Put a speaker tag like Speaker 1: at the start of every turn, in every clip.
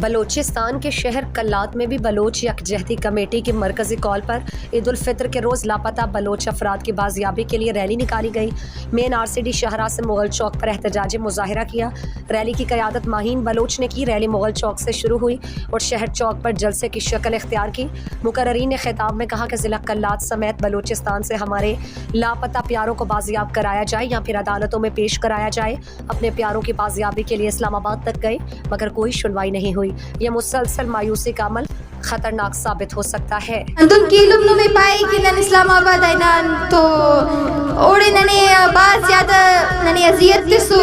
Speaker 1: بلوچستان کے شہر کلات میں بھی بلوچ یکجہتی کمیٹی کی مرکزی کال پر عید الفطر کے روز لاپتہ بلوچ افراد کی بازیابی کے لیے ریلی نکالی گئی۔ مین RCD شاہراہ سے مغل چوک پر احتجاجی مظاہرہ کیا۔ ریلی کی قیادت ماہین بلوچ نے کی۔ ریلی مغل چوک سے شروع ہوئی اور شہر چوک پر جلسے کی شکل اختیار کی۔ مقررین نے خطاب میں کہا کہ ضلع کلات سمیت بلوچستان سے ہمارے لاپتہ پیاروں کو بازیاب کرایا جائے یا پھر عدالتوں میں پیش کرایا جائے۔ اپنے پیاروں کی بازیابی کے لیے اسلام آباد تک گئے مگر کوئی سنوائی نہیں ہوئی۔ یہ مسلسل مایوسی کا عمل خطرناک ثابت ہو سکتا ہے۔
Speaker 2: انتن کیلم نو میں پائی کہ نن اسلام آباد آئینان تو اوڑے ننے باز زیادہ ننے اذیت تسو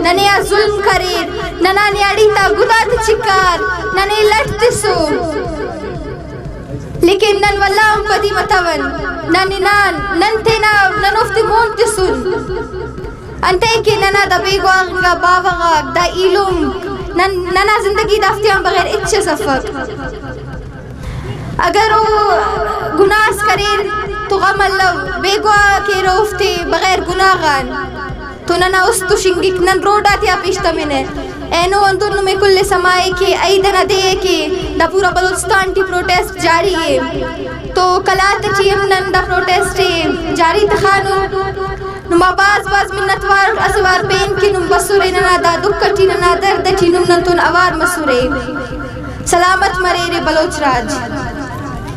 Speaker 2: ننے ظلم کریر ننا نیاڑی تا گدات چکار ننے لٹ تسو لیکن نن واللہ ہم پدی متون نن تینا نن افتی مون تسون انتے کہ ننا دا بیگو آغا باوغا دا ایلوم ننا زندگی دافتیاں بغیر اچھے سفق اگر وہ گناہ کرے تو غم اللہ بے گواہ کے روفتے بغیر گناہ غان تو ننا اس تو شنگک نن روڈا تیا پیشتا منے اینو اندر میں کل سمائے کے ایدنا دے کے دا پورا بلوچستان ٹی پروٹیسٹ جاری ہے تو کلات چیم نن دا پروٹیسٹ جاری تخانو نما باز منتوار اسوار پین کی نم بسورے ننا دا دکھٹی ننا درد ٹی نم ننتون اوار مسورے سلامت مرے بلوچ راج۔